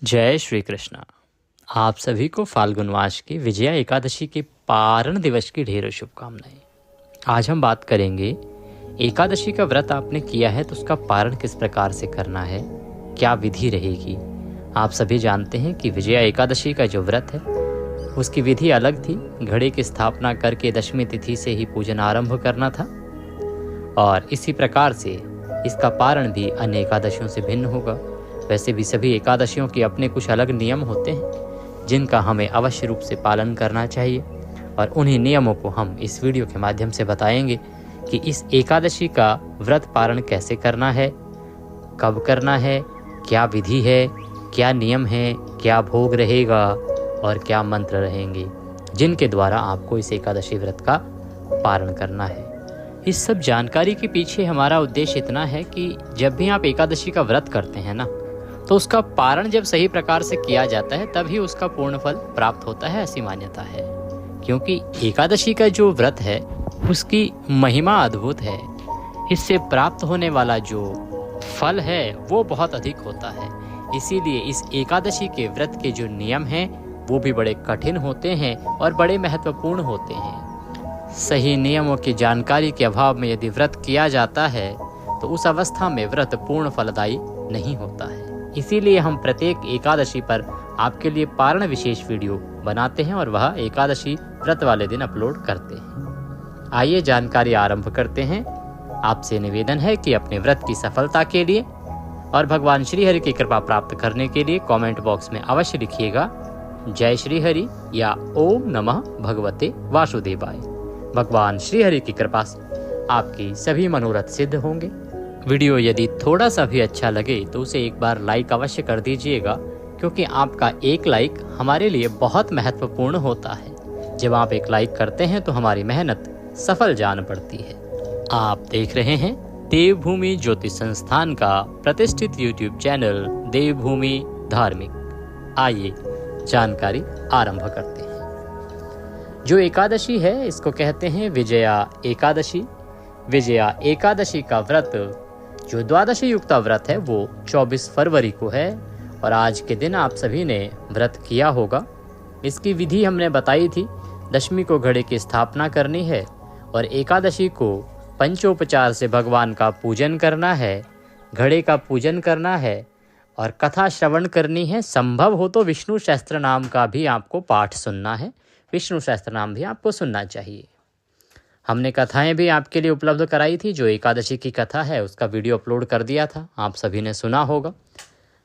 जय श्री कृष्ण। आप सभी को फाल्गुन मास की विजया एकादशी के पारण दिवस की ढेरों शुभकामनाएं। आज हम बात करेंगे एकादशी का व्रत आपने किया है तो उसका पारण किस प्रकार से करना है, क्या विधि रहेगी। आप सभी जानते हैं कि विजया एकादशी का जो व्रत है उसकी विधि अलग थी। घड़े की स्थापना करके दशमी तिथि से ही पूजन आरंभ करना था और इसी प्रकार से इसका पारण भी अन्य एकादशियों से भिन्न होगा। वैसे भी सभी एकादशियों के अपने कुछ अलग नियम होते हैं जिनका हमें अवश्य रूप से पालन करना चाहिए और उन्हीं नियमों को हम इस वीडियो के माध्यम से बताएंगे कि इस एकादशी का व्रत पारण कैसे करना है, कब करना है, क्या विधि है, क्या नियम है, क्या भोग रहेगा और क्या मंत्र रहेंगे जिनके द्वारा आपको इस एकादशी व्रत का पारण करना है। इस सब जानकारी के पीछे हमारा उद्देश्य इतना है कि जब भी आप एकादशी का व्रत करते हैं ना, तो उसका पारण जब सही प्रकार से किया जाता है तभी उसका पूर्ण फल प्राप्त होता है, ऐसी मान्यता है। क्योंकि एकादशी का जो व्रत है उसकी महिमा अद्भुत है। इससे प्राप्त होने वाला जो फल है वो बहुत अधिक होता है। इसीलिए इस एकादशी के व्रत के जो नियम हैं वो भी बड़े कठिन होते हैं और बड़े महत्वपूर्ण होते हैं। सही नियमों की जानकारी के अभाव में यदि व्रत किया जाता है तो उस अवस्था में व्रत पूर्ण फलदायी नहीं होता है। इसीलिए हम प्रत्येक एकादशी पर आपके लिए पारण विशेष वीडियो बनाते हैं और वह एकादशी व्रत वाले दिन अपलोड करते हैं। आइए जानकारी आरंभ करते हैं। आपसे निवेदन है कि अपने व्रत की सफलता के लिए और भगवान श्री हरि की कृपा प्राप्त करने के लिए कमेंट बॉक्स में अवश्य लिखिएगा जय श्री हरि या ओम नमः भगवते वासुदेवाय। भगवान श्री हरि की कृपा से आपकी सभी मनोरथ सिद्ध होंगे। वीडियो यदि थोड़ा सा भी अच्छा लगे तो उसे एक बार लाइक अवश्य कर दीजिएगा, क्योंकि आपका एक लाइक हमारे लिए बहुत महत्वपूर्ण होता है। जब आप एक लाइक करते हैं तो हमारी मेहनत सफल जान पड़ती है। आप देख रहे हैं देवभूमि ज्योतिष संस्थान का प्रतिष्ठित यूट्यूब चैनल देवभूमि धार्मिक। आइए जानकारी आरंभ करते हैं। जो एकादशी है इसको कहते हैं विजया एकादशी। विजया एकादशी का व्रत जो द्वादशी युक्ता व्रत है वो 24 फरवरी को है और आज के दिन आप सभी ने व्रत किया होगा। इसकी विधि हमने बताई थी। दशमी को घड़े की स्थापना करनी है और एकादशी को पंचोपचार से भगवान का पूजन करना है, घड़े का पूजन करना है और कथा श्रवण करनी है। संभव हो तो विष्णु सहस्त्र नाम का भी आपको पाठ सुनना है। विष्णु सहस्त्र नाम भी आपको सुनना चाहिए। हमने कथाएं भी आपके लिए उपलब्ध कराई थी। जो एकादशी की कथा है उसका वीडियो अपलोड कर दिया था, आप सभी ने सुना होगा।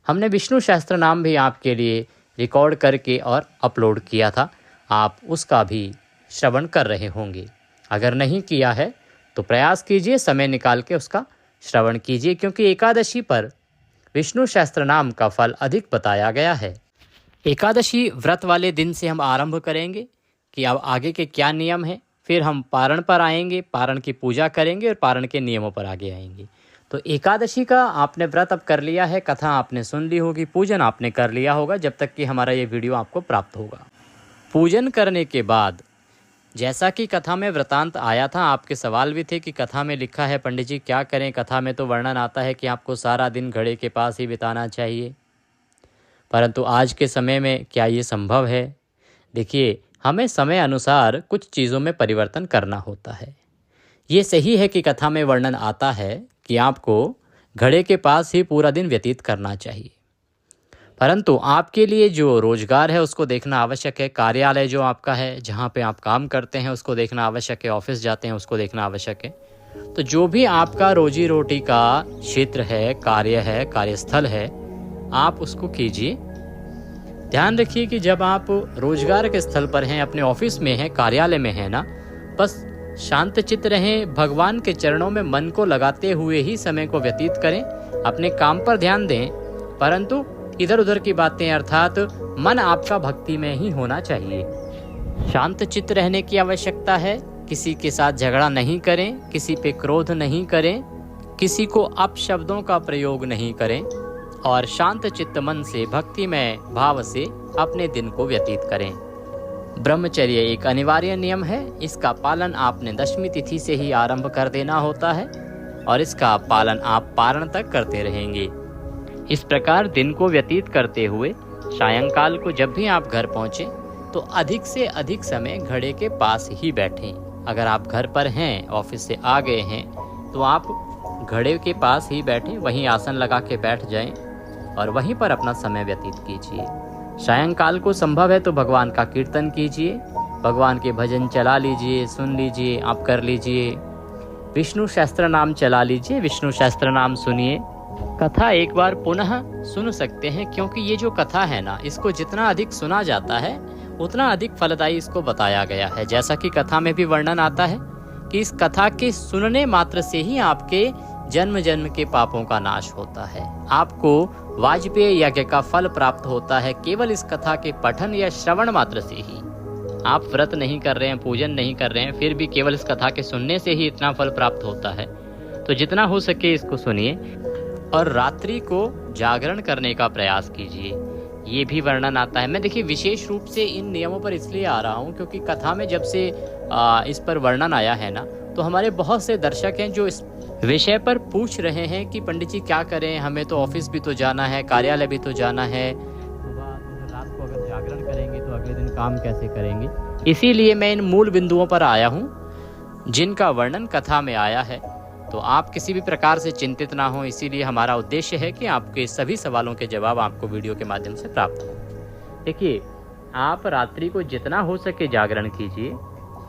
हमने विष्णु सहस्त्र नाम भी आपके लिए रिकॉर्ड करके और अपलोड किया था, आप उसका भी श्रवण कर रहे होंगे। अगर नहीं किया है तो प्रयास कीजिए, समय निकाल के उसका श्रवण कीजिए, क्योंकि एकादशी पर विष्णु सहस्त्र नाम का फल अधिक बताया गया है। एकादशी व्रत वाले दिन से हम आरंभ करेंगे कि अब आगे के क्या नियम हैं, फिर हम पारण पर आएंगे, पारण की पूजा करेंगे और पारण के नियमों पर आगे आएंगे। तो एकादशी का आपने व्रत अब कर लिया है, कथा आपने सुन ली होगी, पूजन आपने कर लिया होगा जब तक कि हमारा ये वीडियो आपको प्राप्त होगा। पूजन करने के बाद जैसा कि कथा में वृतांत आया था, आपके सवाल भी थे कि कथा में लिखा है पंडित जी क्या करें, कथा में तो वर्णन आता है कि आपको सारा दिन घड़े के पास ही बिताना चाहिए, परंतु आज के समय में क्या ये संभव है। देखिए, हमें समय अनुसार कुछ चीज़ों में परिवर्तन करना होता है। ये सही है कि कथा में वर्णन आता है कि आपको घड़े के पास ही पूरा दिन व्यतीत करना चाहिए, परंतु आपके लिए जो रोजगार है उसको देखना आवश्यक है। कार्यालय जो आपका है, जहाँ पे आप काम करते हैं, उसको देखना आवश्यक है। ऑफिस जाते हैं उसको देखना आवश्यक है। तो जो भी आपका रोजी रोटी का क्षेत्र है, कार्य है, कार्यस्थल है, आप उसको कीजिए। ध्यान रखिए कि जब आप रोजगार के स्थल पर हैं, अपने ऑफिस में हैं, कार्यालय में हैं ना, बस शांत चित्त रहें, भगवान के चरणों में मन को लगाते हुए ही समय को व्यतीत करें, अपने काम पर ध्यान दें, परंतु इधर उधर की बातें अर्थात मन आपका भक्ति में ही होना चाहिए। शांत चित्त रहने की आवश्यकता है। किसी के साथ झगड़ा नहीं करें, किसी पे क्रोध नहीं करें, किसी को अपशब्दों का प्रयोग नहीं करें और शांत चित्त मन से भक्तिमय भाव से अपने दिन को व्यतीत करें। ब्रह्मचर्य एक अनिवार्य नियम है। इसका पालन आपने दशमी तिथि से ही आरंभ कर देना होता है और इसका पालन आप पारण तक करते रहेंगे। इस प्रकार दिन को व्यतीत करते हुए सायंकाल को जब भी आप घर पहुँचे तो अधिक से अधिक समय घड़े के पास ही बैठें। अगर आप घर पर हैं, ऑफिस से आ गए हैं, तो आप घड़े के पास ही बैठें, वहीं आसन लगा के बैठ जाएं और वहीं पर अपना समय व्यतीत कीजिए। सायंकाल को संभव है तो भगवान का कीर्तन कीजिए, भगवान के भजन चला लीजिए, सुन लीजिए, आप कर लीजिए। विष्णु सहस्त्र नाम चला लीजिए, विष्णु सहस्त्र नाम सुनिए। कथा एक बार पुनः सुन सकते हैं, क्योंकि ये जो कथा है ना, इसको जितना अधिक सुना जाता है उतना अधिक फलदायी इसको बताया गया है। जैसा कि कथा में भी वर्णन आता है कि इस कथा के सुनने मात्र से ही आपके जन्म जन्म के पापों का नाश होता है। आपको वाजपेय यज्ञ का फल प्राप्त होता है केवल इस कथा के पठन या श्रवण मात्र से ही। आप व्रत नहीं कर रहे हैं, पूजन नहीं कर रहे हैं, फिर भी केवल इस कथा के सुनने से ही इतना फल प्राप्त होता है। तो जितना हो सके इसको सुनिए और रात्रि को जागरण करने का प्रयास कीजिए। ये भी वर्णन आता है। मैं देखिए विशेष रूप से इन नियमों पर इसलिए आ रहा हूँ क्योंकि कथा में जब से इस पर वर्णन आया है ना, तो हमारे बहुत से दर्शक हैं जो इस विषय पर पूछ रहे हैं कि पंडित जी क्या करें, हमें तो ऑफिस भी तो जाना है, कार्यालय भी तो जाना है, सुबह रात को अगर जागरण करेंगे तो अगले दिन काम कैसे करेंगे। इसीलिए मैं इन मूल बिंदुओं पर आया हूँ जिनका वर्णन कथा में आया है। तो आप किसी भी प्रकार से चिंतित ना हो, इसीलिए हमारा उद्देश्य है कि आपके सभी सवालों के जवाब आपको वीडियो के माध्यम से प्राप्त हो। देखिए, आप रात्रि को जितना हो सके जागरण कीजिए,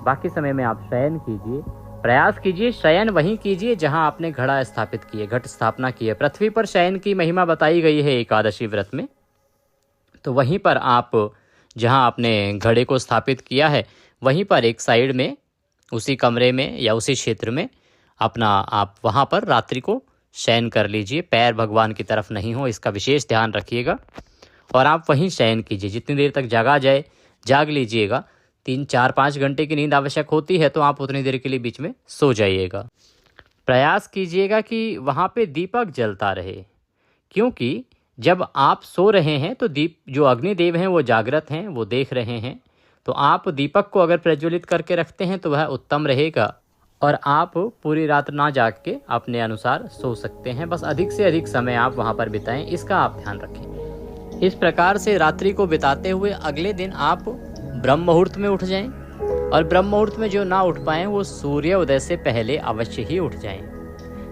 बाकी समय में आप शयन कीजिए। प्रयास कीजिए शयन वहीं कीजिए जहां आपने घड़ा स्थापित किए, घट स्थापना की है। पृथ्वी पर शयन की महिमा बताई गई है एकादशी व्रत में, तो वहीं पर आप जहां आपने घड़े को स्थापित किया है वहीं पर एक साइड में, उसी कमरे में या उसी क्षेत्र में अपना आप वहाँ पर रात्रि को शयन कर लीजिए। पैर भगवान की तरफ नहीं हो, इसका विशेष ध्यान रखिएगा और आप वहीं शयन कीजिए। जितनी देर तक जागा जाए जाग लीजिएगा। 3, 4, 5 घंटे की नींद आवश्यक होती है तो आप उतनी देर के लिए बीच में सो जाइएगा। प्रयास कीजिएगा कि वहाँ पे दीपक जलता रहे, क्योंकि जब आप सो रहे हैं तो दीप जो अग्निदेव हैं वो जागृत हैं, वो देख रहे हैं। तो आप दीपक को अगर प्रज्वलित करके रखते हैं तो वह उत्तम रहेगा और आप पूरी रात ना जाग के अपने अनुसार सो सकते हैं। बस अधिक से अधिक समय आप वहाँ पर बिताएं, इसका आप ध्यान रखें। इस प्रकार से रात्रि को बिताते हुए अगले दिन आप ब्रह्म मुहूर्त में उठ जाएं और ब्रह्म मुहूर्त में जो ना उठ पाएं वो सूर्य उदय से पहले अवश्य ही उठ जाएं।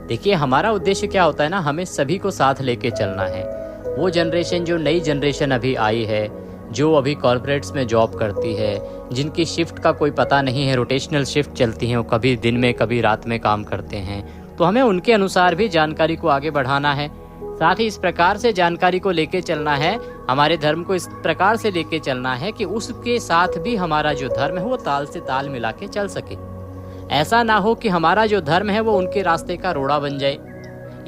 देखिए, हमारा उद्देश्य क्या होता है ना, हमें सभी को साथ लेके चलना है। वो जनरेशन जो नई जनरेशन अभी आई है, जो अभी कॉर्पोरेट्स में जॉब करती है, जिनकी शिफ्ट का कोई पता नहीं है, रोटेशनल शिफ्ट चलती हैं, वो कभी दिन में कभी रात में काम करते हैं, तो हमें उनके अनुसार भी जानकारी को आगे बढ़ाना है। साथ ही इस प्रकार से जानकारी को लेके चलना है, हमारे धर्म को इस प्रकार से लेके चलना है कि उसके साथ भी हमारा जो धर्म है वो ताल से ताल मिला के चल सके। ऐसा ना हो कि हमारा जो धर्म है वो उनके रास्ते का रोड़ा बन जाए,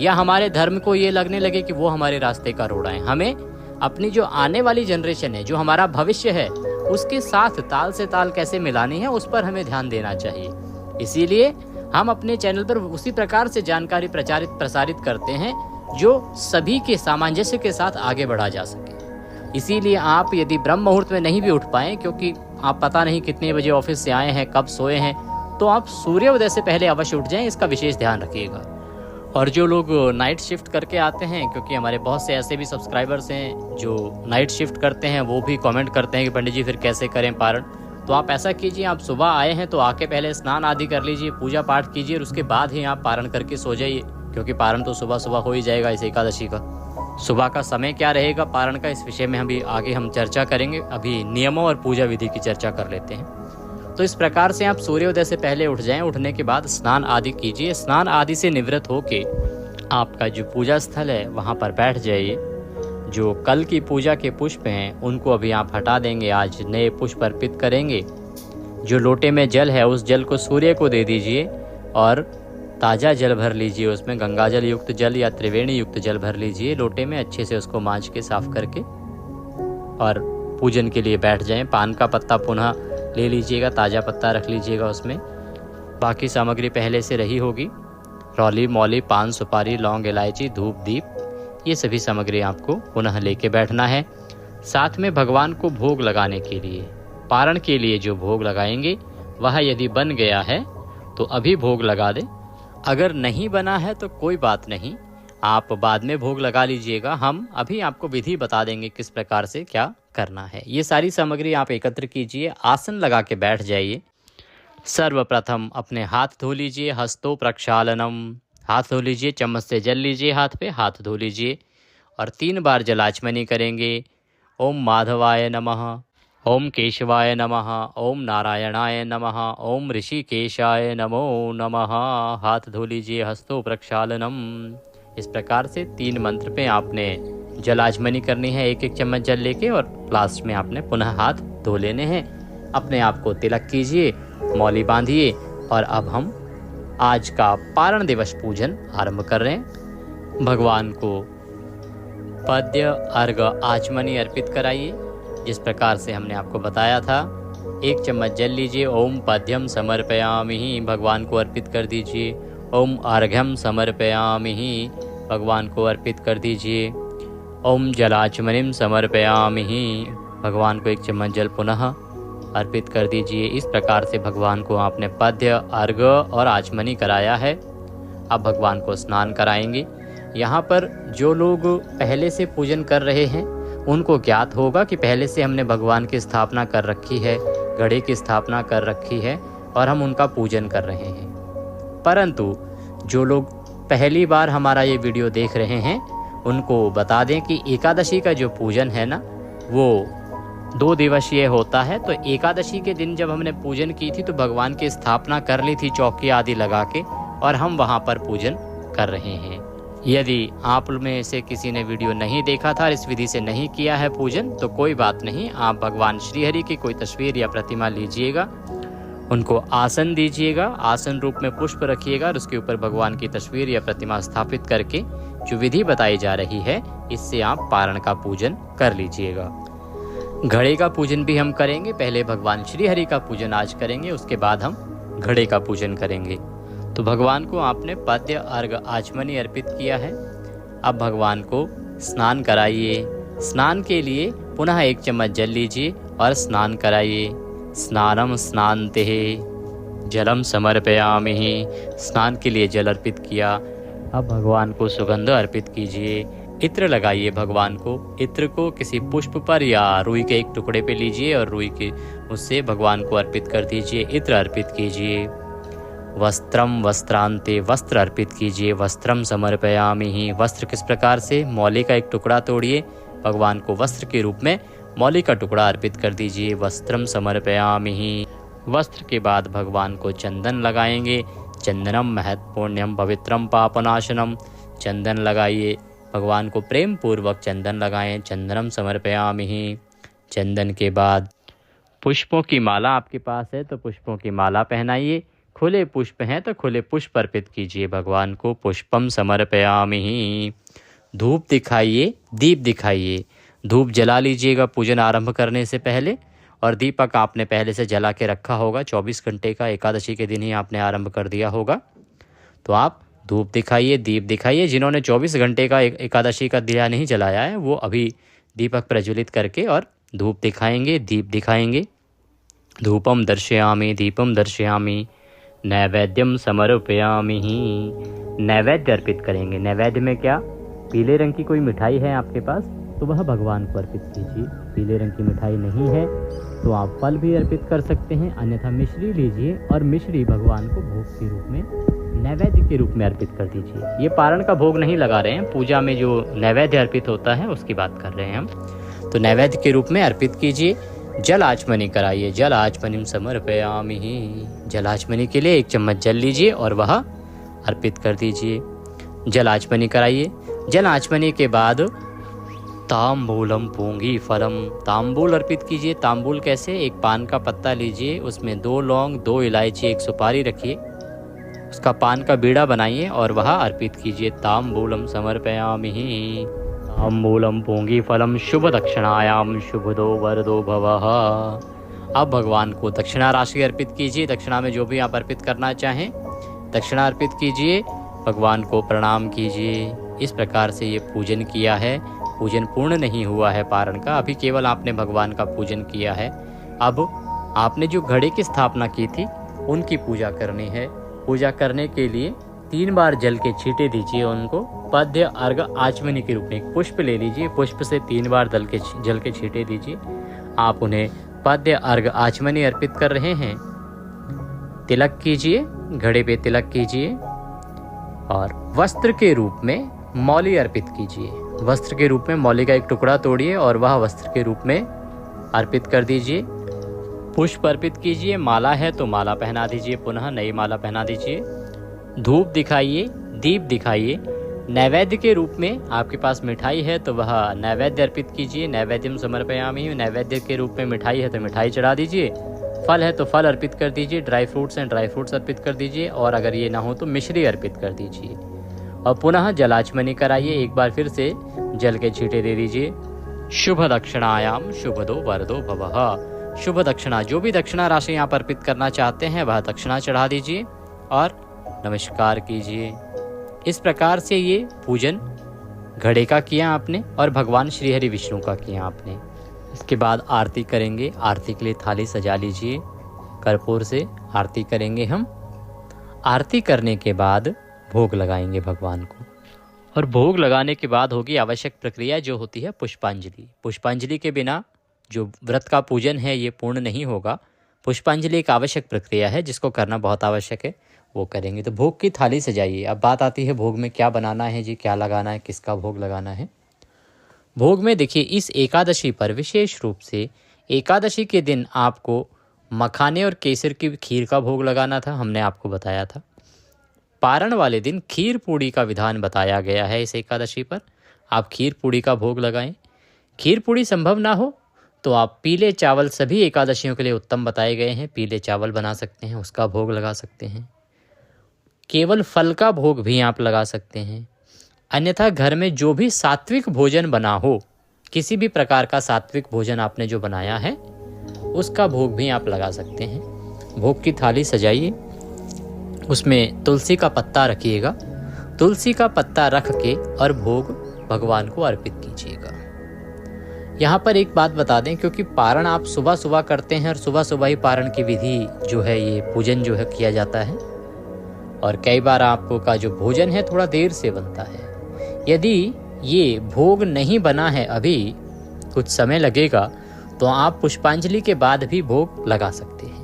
या हमारे धर्म को ये लगने लगे कि वो हमारे रास्ते का रोड़ा है। हमें अपनी जो आने वाली जनरेशन है, जो हमारा भविष्य है, उसके साथ ताल से ताल कैसे मिलानी है, उस पर हमें ध्यान देना चाहिए। इसीलिए हम अपने चैनल पर उसी प्रकार से जानकारी प्रसारित करते हैं जो सभी के सामंजस्य के साथ आगे बढ़ा जा सके। इसीलिए आप यदि ब्रह्म मुहूर्त में नहीं भी उठ पाए, क्योंकि आप पता नहीं कितने बजे ऑफिस से आए हैं, कब सोए हैं, तो आप सूर्योदय से पहले अवश्य उठ जाएं, इसका विशेष ध्यान रखिएगा। और जो लोग नाइट शिफ्ट करके आते हैं, क्योंकि हमारे बहुत से ऐसे भी सब्सक्राइबर्स हैं जो नाइट शिफ्ट करते हैं, वो भी कमेंट करते हैं कि पंडित जी फिर कैसे करें पारण। तो आप ऐसा कीजिए, आप सुबह आए हैं तो आके पहले स्नान आदि कर लीजिए, पूजा पाठ कीजिए और उसके बाद ही आप पारण करके सो जाइए, क्योंकि पारण तो सुबह सुबह हो ही जाएगा इस एकादशी का। सुबह का समय क्या रहेगा पारण का, इस विषय में अभी आगे हम चर्चा करेंगे। अभी नियमों और पूजा विधि की चर्चा कर लेते हैं। तो इस प्रकार से आप सूर्योदय से पहले उठ जाएं। उठने के बाद स्नान आदि कीजिए। स्नान आदि से निवृत्त होके आपका जो पूजा स्थल है वहाँ पर बैठ जाइए। जो कल की पूजा के पुष्प हैं उनको अभी आप हटा देंगे, आज नए पुष्प अर्पित करेंगे। जो लोटे में जल है उस जल को सूर्य को दे दीजिए और ताज़ा जल भर लीजिए, उसमें गंगा जल युक्त जल या त्रिवेणी युक्त जल भर लीजिए लोटे में, अच्छे से उसको मांज के साफ करके और पूजन के लिए बैठ जाएं। पान का पत्ता पुनः ले लीजिएगा, ताज़ा पत्ता रख लीजिएगा उसमें। बाकी सामग्री पहले से रही होगी, रौली, मौली, पान, सुपारी, लौंग, इलायची, धूप, दीप, ये सभी सामग्री आपको पुनः लेके बैठना है। साथ में भगवान को भोग लगाने के लिए, पारण के लिए जो भोग लगाएंगे वह यदि बन गया है तो अभी भोग लगा दें, अगर नहीं बना है तो कोई बात नहीं, आप बाद में भोग लगा लीजिएगा। हम अभी आपको विधि बता देंगे किस प्रकार से क्या करना है। ये सारी सामग्री आप एकत्र कीजिए, आसन लगा के बैठ जाइए। सर्वप्रथम अपने हाथ धो लीजिए, हस्तो प्रक्षालनम, हाथ धो लीजिए, चम्मच से जल लीजिए, हाथ पे हाथ धो लीजिए और 3 बार जलाचमनी करेंगे। ओम माधवाय नमः, ओम केशवाय नमः, ओम नारायणाय नमः, ओम ऋषिकेशाय नमो नमः। हाथ धो लीजिए, हस्तो प्रक्षालनम। इस प्रकार से 3 मंत्र पे आपने जलाचमनी करनी है, 1-1 चम्मच जल लेके, और लास्ट में आपने पुनः हाथ धो लेने हैं। अपने आप को तिलक कीजिए, मौली बांधिए और अब हम आज का पारण दिवस पूजन आरंभ कर रहे हैं। भगवान को पद्य, अर्घ, आचमनी अर्पित कराइए जिस प्रकार से हमने आपको बताया था। 1 चम्मच जल लीजिए, ओम पद्यम समर्पयामि, भगवान को अर्पित कर दीजिए। ओम अर्घ्यम समर्पयामि, भगवान को अर्पित कर दीजिए। ओम जलाचमनिम समर्पयामि, भगवान को 1 चम्मच जल पुनः अर्पित कर दीजिए। इस प्रकार से भगवान को आपने पद्य, अर्घ और आचमनी कराया है। अब भगवान को स्नान कराएंगे। यहाँ पर जो लोग पहले से पूजन कर रहे हैं उनको ज्ञात होगा कि पहले से हमने भगवान की स्थापना कर रखी है, घड़े की स्थापना कर रखी है और हम उनका पूजन कर रहे हैं। परंतु जो लोग पहली बार हमारा ये वीडियो देख रहे हैं उनको बता दें कि एकादशी का जो पूजन है ना, वो 2 दिवसीय होता है। तो एकादशी के दिन जब हमने पूजन की थी तो भगवान की स्थापना कर ली थी चौकी आदि लगा के, और हम वहाँ पर पूजन कर रहे हैं। यदि आप में से किसी ने वीडियो नहीं देखा था और इस विधि से नहीं किया है पूजन, तो कोई बात नहीं, आप भगवान श्रीहरि की कोई तस्वीर या प्रतिमा लीजिएगा, उनको आसन दीजिएगा, आसन रूप में पुष्प रखिएगा और उसके ऊपर भगवान की तस्वीर या प्रतिमा स्थापित करके जो विधि बताई जा रही है इससे आप पारण का पूजन कर लीजिएगा। घड़े का पूजन भी हम करेंगे। पहले भगवान श्रीहरि का पूजन आज करेंगे, उसके बाद हम घड़े का पूजन करेंगे। तो भगवान को आपने पद्य, अर्घ, आचमनी अर्पित किया है। अब भगवान को स्नान कराइए। स्नान के लिए पुनः 1 चम्मच जल लीजिए और स्नान कराइए। स्नानम स्नान्तेः जलम समर्पयामि, स्नान के लिए जल अर्पित किया। अब भगवान को सुगंध अर्पित कीजिए। इत्र लगाइए भगवान को। इत्र को किसी पुष्प पर या रुई के एक टुकड़े पे लीजिए और रुई के उससे भगवान को अर्पित कर दीजिए। इत्र अर्पित कीजिए। वस्त्रम वस्त्रांते, वस्त्र अर्पित कीजिए। वस्त्रम समर्पयामि, वस्त्र किस प्रकार से, मौली का एक टुकड़ा तोड़िए, भगवान को वस्त्र के रूप में मौली का टुकड़ा अर्पित कर दीजिए। वस्त्रम समर्पयामि। वस्त्र के बाद भगवान को चंदन लगाएंगे। चंदनम महत्पुण्यम पवित्रम पापनाशनम, चंदन लगाइए, भगवान को प्रेम पूर्वक चंदन लगाएं। चंदनम समर्पयामि। चंदन के बाद पुष्पों की माला आपके पास है तो पुष्पों की माला पहनाइए। खुले पुष्प हैं तो खुले पुष्प अर्पित कीजिए भगवान को। पुष्पम समर्पयामि। धूप दिखाइए, दीप दिखाइए। धूप जला लीजिएगा पूजन आरंभ करने से पहले, और दीपक आपने पहले से जला के रखा होगा। 24 घंटे का एकादशी के दिन ही आपने आरंभ कर दिया होगा, तो आप धूप दिखाइए, दीप दिखाइए। जिन्होंने 24 घंटे का एकादशी का दिया नहीं जलाया है वो अभी दीपक प्रज्वलित करके और धूप दिखाएंगे, दीप दिखाएंगे। धूपम दर्शयामि, दीपम दर्शयामि, नैवेद्यम समर्पयामि। नैवेद्य अर्पित करेंगे। नैवेद्य में क्या, पीले रंग की कोई मिठाई है आपके पास तो वह भगवान को अर्पित कीजिए। पीले रंग की मिठाई नहीं है तो आप फल भी अर्पित कर सकते हैं, अन्यथा मिश्री लीजिए और मिश्री भगवान को भोग के रूप में, नैवेद्य के रूप में अर्पित कर दीजिए। ये पारण का भोग नहीं लगा रहे हैं, पूजा में जो नैवेद्य अर्पित होता है उसकी बात कर रहे हैं हम। तो नैवेद्य के रूप में अर्पित कीजिए। जल आचमनी कराइए। जल आचमनिम समर्पयामि। जल आचमनी के लिए 1 चम्मच जल लीजिए और वह अर्पित कर दीजिए। जल आचमनी कराइए। जल आचमनी के बाद तांबूलम पूंगी फलम, तांबूल अर्पित कीजिए। तांबूल कैसे, एक पान का पत्ता लीजिए, उसमें 2 लौंग, 2 इलायची, 1 सुपारी रखिए, उसका पान का बीड़ा बनाइए और वह अर्पित कीजिए। तांबूलम समर्पयामि। तांबूलम पूंगी फलम शुभ दक्षिणायाम शुभदो वरदो भवः। अब भगवान को दक्षिणा राशि अर्पित कीजिए। दक्षिणा में जो भी आप अर्पित करना चाहें दक्षिणा अर्पित कीजिए, भगवान को प्रणाम कीजिए। इस प्रकार से ये पूजन किया है। पूजन पूर्ण नहीं हुआ है पारण का, अभी केवल आपने भगवान का पूजन किया है। अब आपने जो घड़े की स्थापना की थी उनकी पूजा करनी है। पूजा करने के लिए 3 बार जल के छींटे दीजिए उनको। पद्य अर्घ आचमनी के रूप में एक पुष्प ले लीजिए, पुष्प से 3 बार जल के छींटे दीजिए। आप उन्हें पद्य अर्घ आचमनी अर्पित कर रहे हैं। तिलक कीजिए, घड़े पे तिलक कीजिए और वस्त्र के रूप में मौली अर्पित कीजिए। वस्त्र के रूप में मौली का एक टुकड़ा तोड़िए और वह वस्त्र के रूप में अर्पित कर दीजिए। पुष्प अर्पित कीजिए, माला है तो माला पहना दीजिए, पुनः नई माला पहना दीजिए। धूप दिखाइए, दीप दिखाइए। नैवेद्य के रूप में आपके पास मिठाई है तो वह नैवेद्य अर्पित कीजिए। नैवेद्यम समर्पयामि, नैवेद्य के रूप में मिठाई है तो मिठाई चढ़ा दीजिए। फल है तो फल अर्पित कर दीजिए, ड्राई फ्रूट्स हैं ड्राई फ्रूट्स अर्पित कर दीजिए, और अगर ये ना हो तो मिश्री अर्पित कर दीजिए। और पुनः जलाचमनी कराइए, एक बार फिर से जल के छींटे दे दीजिए। शुभ दक्षिणायाम शुभदो वरदो भवः। शुभ दक्षिणा, जो भी दक्षिणा राशि आप अर्पित करना चाहते हैं वह दक्षिणा चढ़ा दीजिए और नमस्कार कीजिए। इस प्रकार से ये पूजन घड़े का किया आपने और भगवान श्री हरि विष्णु का किया आपने। इसके बाद आरती करेंगे। आरती के लिए थाली सजा लीजिए, कर्पूर से आरती करेंगे हम। आरती करने के बाद भोग लगाएंगे भगवान को, और भोग लगाने के बाद होगी आवश्यक प्रक्रिया जो होती है पुष्पांजलि। पुष्पांजलि के बिना जो व्रत का पूजन है ये पूर्ण नहीं होगा। पुष्पांजलि एक आवश्यक प्रक्रिया है जिसको करना बहुत आवश्यक है, वो करेंगे। तो भोग की थाली सजाइए। अब बात आती है भोग में क्या बनाना है जी, क्या लगाना है, किसका भोग लगाना है। भोग में देखिए, इस एकादशी पर विशेष रूप से एकादशी के दिन आपको मखाने और केसर की खीर का भोग लगाना था, हमने आपको बताया था। पारण वाले दिन खीर पूड़ी का विधान बताया गया है। इस एकादशी पर आप खीर पूड़ी का भोग लगाएं। खीर पूड़ी संभव ना हो तो आप पीले चावल, सभी एकादशियों के लिए उत्तम बताए गए हैं, पीले चावल बना सकते हैं, उसका भोग लगा सकते हैं। केवल फल का भोग भी आप लगा सकते हैं। अन्यथा घर में जो भी सात्विक भोजन बना हो, किसी भी प्रकार का सात्विक भोजन आपने जो बनाया है उसका भोग भी आप लगा सकते हैं। भोग की थाली सजाइए, उसमें तुलसी का पत्ता रखिएगा। तुलसी का पत्ता रख के और भोग भगवान को अर्पित कीजिएगा। यहाँ पर एक बात बता दें, क्योंकि पारण आप सुबह सुबह करते हैं और सुबह सुबह ही पारण की विधि जो है, ये पूजन जो है किया जाता है, और कई बार आपको का जो भोजन है थोड़ा देर से बनता है। यदि ये भोग नहीं बना है, अभी कुछ समय लगेगा, तो आप पुष्पांजलि के बाद भी भोग लगा सकते हैं।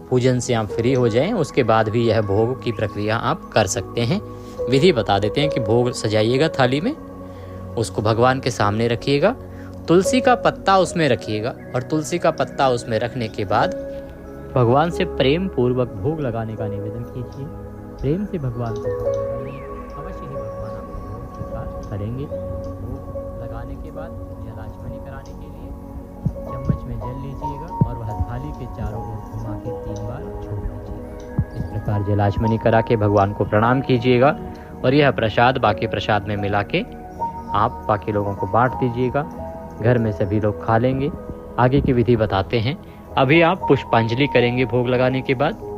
पूजन से आप फ्री हो जाएं, उसके बाद भी यह भोग की प्रक्रिया आप कर सकते हैं। विधि बता देते हैं कि भोग सजाइएगा थाली में, उसको भगवान के सामने रखिएगा, तुलसी का पत्ता उसमें रखिएगा, और तुलसी का पत्ता उसमें रखने के बाद भगवान से प्रेम पूर्वक भोग लगाने का निवेदन कीजिए। प्रेम से भगवान को अवश्य ही भगवान आपको भोग स्वीकार करेंगे। भोग लगाने के बाद जलाचमनी कराने के लिए चम्मच में जल लीजिएगा और वह थाली के चारों ओर घुमा के 3 बार छोड़ दीजिएगा। इस प्रकार जलाचमनी करा के भगवान को प्रणाम कीजिएगा, और यह प्रसाद बाकी प्रसाद में मिला के आप बाकी लोगों को बांट दीजिएगा। घर में सभी लोग खा लेंगे। आगे की विधि बताते हैं। अभी आप पुष्पांजलि करेंगे भोग लगाने के बाद।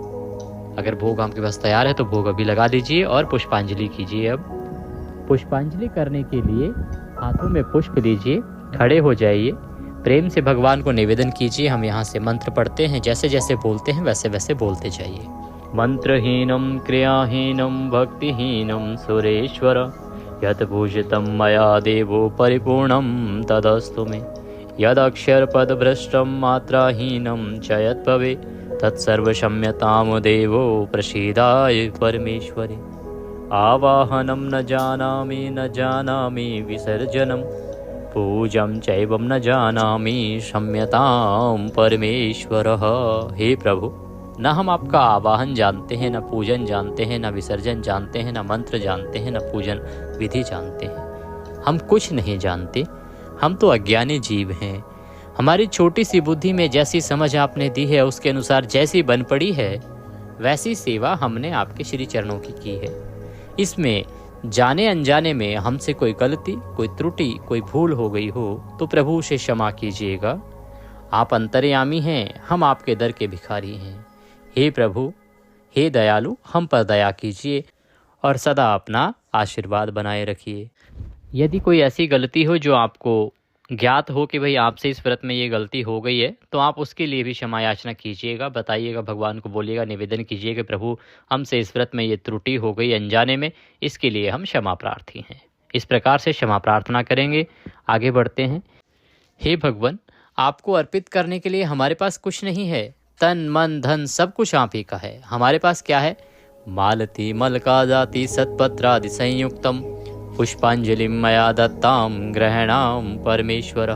अगर भोग आपके पास तैयार है तो भोग अभी लगा दीजिए और पुष्पांजलि कीजिए। अब पुष्पांजलि करने के लिए हाथों में पुष्प लीजिए, खड़े हो जाइए, प्रेम से भगवान को निवेदन कीजिए। हम यहाँ से मंत्र पढ़ते हैं, जैसे जैसे बोलते हैं वैसे वैसे बोलते जाइए। मंत्रहीनम क्रियाहीनम भक्तिहीनम सुरेश्वर यत् पूजितं मया देवो परिपूर्णं तदस्तु मे। यदक्षर पद भ्रष्टं मात्राहीनं च यत् भवे तत्सर्वक्षम्यतां देवो प्रसीदाय परमेश्वरे। आवाहनं न जानामि विसर्जनं पूजं चैवं न जानामि क्षम्यतां परमेश्वरः। हे प्रभु, न हम आपका आवाहन जानते हैं, न पूजन जानते हैं, न विसर्जन जानते हैं, न मंत्र जानते हैं, न पूजन विधि जानते हैं। हम कुछ नहीं जानते, हम तो अज्ञानी जीव हैं। हमारी छोटी सी बुद्धि में जैसी समझ आपने दी है, उसके अनुसार जैसी बन पड़ी है, वैसी सेवा हमने आपके श्री चरणों की है। इसमें जाने अनजाने में हमसे कोई गलती, कोई त्रुटि, कोई भूल हो गई हो तो प्रभु से क्षमा कीजिएगा। आप अंतर्यामी हैं, हम आपके दर के भिखारी हैं। हे प्रभु, हे दयालु, हम पर दया कीजिए और सदा अपना आशीर्वाद बनाए रखिए। यदि कोई ऐसी गलती हो जो आपको ज्ञात हो कि भाई आपसे इस व्रत में ये गलती हो गई है, तो आप उसके लिए भी क्षमा याचना कीजिएगा, बताइएगा, भगवान को बोलिएगा, निवेदन कीजिएगा, प्रभु हमसे इस व्रत में ये त्रुटि हो गई अनजाने में, इसके लिए हम क्षमा प्रार्थी हैं। इस प्रकार से क्षमा प्रार्थना करेंगे। आगे बढ़ते हैं। हे भगवान, आपको अर्पित करने के लिए हमारे पास कुछ नहीं है, तन मन धन सब कुछ आप ही का है। हमारे पास क्या है? मालती मलका जाति सत्पत्रादि संयुक्तम पुष्पांजलि मया दत्ताम ग्रहणाम परमेश्वर।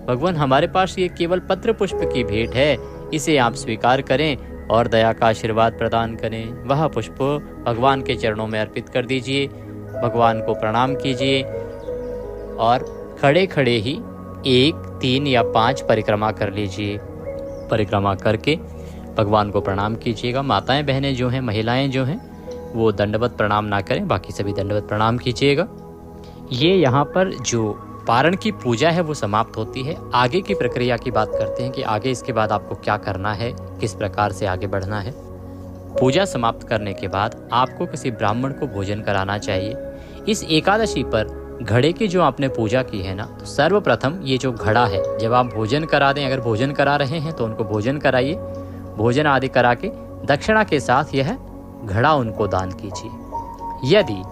भगवान, हमारे पास ये केवल पत्र पुष्प की भेंट है, इसे आप स्वीकार करें और दया का आशीर्वाद प्रदान करें। वह पुष्प भगवान के चरणों में अर्पित कर दीजिए, भगवान को प्रणाम कीजिए और खड़े खड़े ही 1, 3 या 5 परिक्रमा कर लीजिए। परिक्रमा करके भगवान को प्रणाम कीजिएगा। माताएं बहनें जो हैं, महिलाएं जो हैं, वो दंडवत प्रणाम ना करें, बाकी सभी दंडवत प्रणाम कीजिएगा। ये यहाँ पर जो पारण की पूजा है वो समाप्त होती है। आगे की प्रक्रिया की बात करते हैं कि आगे इसके बाद आपको क्या करना है, किस प्रकार से आगे बढ़ना है। पूजा समाप्त करने के बाद आपको किसी ब्राह्मण को भोजन कराना चाहिए। इस एकादशी पर घड़े की जो आपने पूजा की है ना, तो सर्वप्रथम ये जो घड़ा है, जब आप भोजन करा दें, अगर भोजन करा रहे हैं तो उनको भोजन कराइए। भोजन आदि करा के दक्षिणा के साथ यह घड़ा उनको दान कीजिए। यदि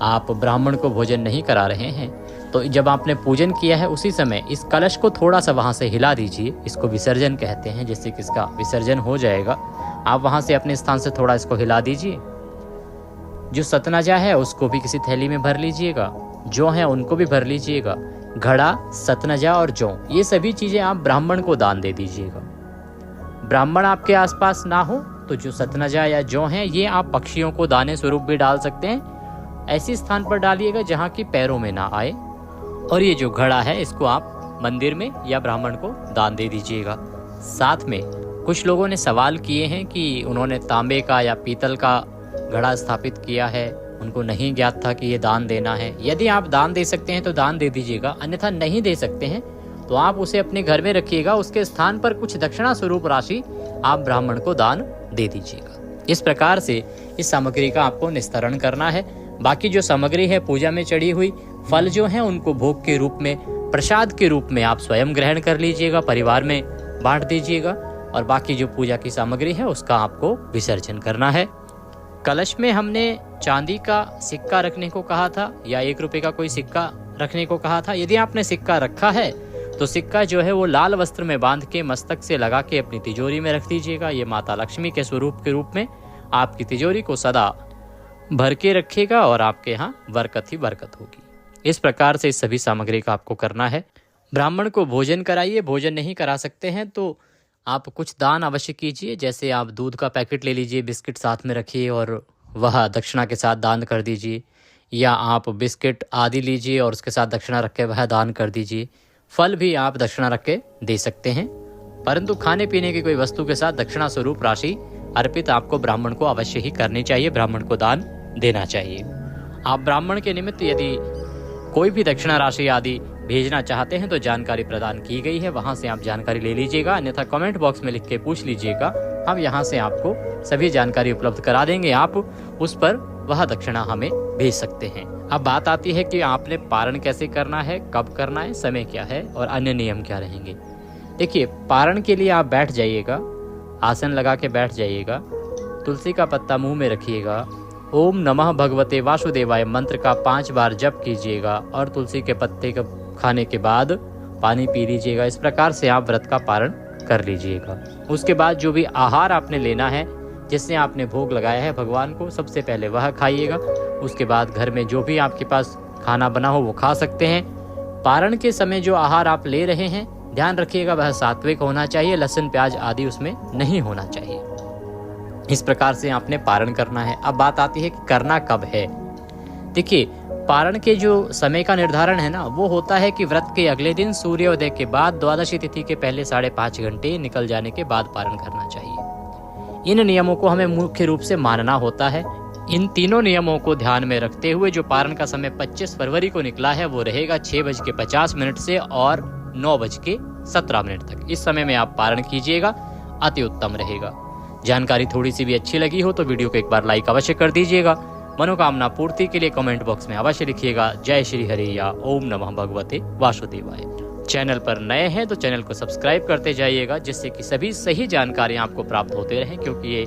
आप ब्राह्मण को भोजन नहीं करा रहे हैं तो जब आपने पूजन किया है उसी समय इस कलश को थोड़ा सा वहाँ से हिला दीजिए। इसको विसर्जन कहते हैं, जिससे कि इसका विसर्जन हो जाएगा। आप वहाँ से अपने स्थान से थोड़ा इसको हिला दीजिए। जो सतनजा है उसको भी किसी थैली में भर लीजिएगा, जौ है उनको भी भर लीजिएगा। घड़ा, सतनजा और जौ, ये सभी चीज़ें आप ब्राह्मण को दान दे दीजिएगा। ब्राह्मण आपके आसपास ना हो तो जो सतनजा या जौ हैं ये आप पक्षियों को दाने स्वरूप भी डाल सकते हैं। ऐसी स्थान पर डालिएगा जहाँ की पैरों में ना आए। और ये जो घड़ा है इसको आप मंदिर में या ब्राह्मण को दान दे दीजिएगा। साथ में कुछ लोगों ने सवाल किए हैं कि उन्होंने तांबे का या पीतल का घड़ा स्थापित किया है, उनको नहीं ज्ञात था कि ये दान देना है। यदि आप दान दे सकते हैं तो दान दे दीजिएगा, अन्यथा नहीं दे सकते हैं तो आप उसे अपने घर में रखिएगा। उसके स्थान पर कुछ दक्षिणा स्वरूप राशि आप ब्राह्मण को दान दे दीजिएगा। इस प्रकार से इस सामग्री का आपको निस्तारण करना है। बाकी जो सामग्री है पूजा में चढ़ी हुई, फल जो है उनको भोग के रूप में, प्रसाद के रूप में आप स्वयं ग्रहण कर लीजिएगा, परिवार में बांट दीजिएगा। और बाकी जो पूजा की सामग्री है उसका आपको विसर्जन करना है। कलश में हमने चांदी का सिक्का रखने को कहा था या 1 रुपए का कोई सिक्का रखने को कहा था। यदि आपने सिक्का रखा है तो सिक्का जो है वो लाल वस्त्र में बांध के मस्तक से लगा के अपनी तिजोरी में रख दीजिएगा। ये माता लक्ष्मी के स्वरूप के रूप में आपकी तिजोरी को सदा भर के रखिएगा और आपके यहाँ बरकत ही बरकत होगी। इस प्रकार से इस सभी सामग्री का आपको करना है। ब्राह्मण को भोजन कराइए। भोजन नहीं करा सकते हैं तो आप कुछ दान अवश्य कीजिए। जैसे आप दूध का पैकेट ले लीजिए, बिस्किट साथ में रखिए और वह दक्षिणा के साथ दान कर दीजिए, या आप बिस्किट आदि लीजिए और उसके साथ दक्षिणा रख के वह दान कर दीजिए। फल भी आप दक्षिणा रख के दे सकते हैं, परंतु खाने पीने की कोई वस्तु के साथ दक्षिणा स्वरूप राशि अर्पित आपको ब्राह्मण को अवश्य ही करनी चाहिए, ब्राह्मण को दान देना चाहिए। आप ब्राह्मण के निमित्त यदि कोई भी दक्षिणा राशि आदि भेजना चाहते हैं तो जानकारी प्रदान की गई है, वहां से आप जानकारी ले लीजिएगा, अन्यथा कमेंट बॉक्स में लिख के पूछ लीजिएगा। हम यहाँ से आपको सभी जानकारी उपलब्ध करा देंगे, आप उस पर वह दक्षिणा हमें भेज सकते हैं। अब बात आती है कि आपने पारण कैसे करना है, कब करना है, समय क्या है और अन्य नियम क्या रहेंगे। देखिए, पारण के लिए आप बैठ जाइएगा, आसन लगा के बैठ जाइएगा, तुलसी का पत्ता मुंह में रखिएगा, ओम नमः भगवते वासुदेवाय मंत्र का 5 बार जप कीजिएगा और तुलसी के पत्ते को खाने के बाद पानी पी लीजिएगा। इस प्रकार से आप व्रत का पारण कर लीजिएगा। उसके बाद जो भी आहार आपने लेना है, जिससे आपने भोग लगाया है भगवान को, सबसे पहले वह खाइएगा। उसके बाद घर में जो भी आपके पास खाना बना हो वो खा सकते हैं। पारण के समय जो आहार आप ले रहे हैं ध्यान रखिएगा वह सात्विक होना चाहिए, लहसुन प्याज आदि उसमें नहीं होना चाहिए। इस प्रकार से आपने पारण करना है। अब बात आती है कि करना कब है। देखिए, पारण के जो समय का निर्धारण है ना, वो होता है कि व्रत के अगले दिन सूर्योदय के बाद द्वादशी तिथि के पहले 5.5 घंटे निकल जाने के बाद पारण करना चाहिए। इन नियमों को हमें मुख्य रूप से मानना होता है। इन तीनों नियमों को ध्यान में रखते हुए जो पारण का समय 25 फरवरी को निकला है वो रहेगा 6:50 से और 9:17 तक। इस समय में आप पारण कीजिएगा, अति उत्तम रहेगा। जानकारी थोड़ी सी भी अच्छी लगी हो तो वीडियो को एक बार लाइक अवश्य कर दीजिएगा। मनोकामना पूर्ति के लिए कमेंट बॉक्स में अवश्य लिखिएगा जय श्री हरि या ओम नमः भगवते वासुदेवाय। चैनल पर नए हैं तो चैनल को सब्सक्राइब करते जाइएगा, जिससे कि सभी सही जानकारियाँ आपको प्राप्त होते रहें, क्योंकि ये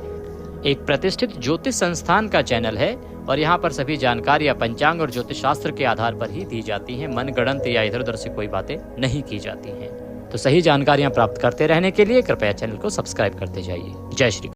एक प्रतिष्ठित ज्योतिष संस्थान का चैनल है और यहाँ पर सभी जानकारियाँ पंचांग और ज्योतिष शास्त्र के आधार पर ही दी जाती हैं। मनगढ़ंत या इधर उधर से कोई बातें नहीं की जाती हैं। तो सही जानकारियाँ प्राप्त करते रहने के लिए कृपया चैनल को सब्सक्राइब करते जाइए। जय श्री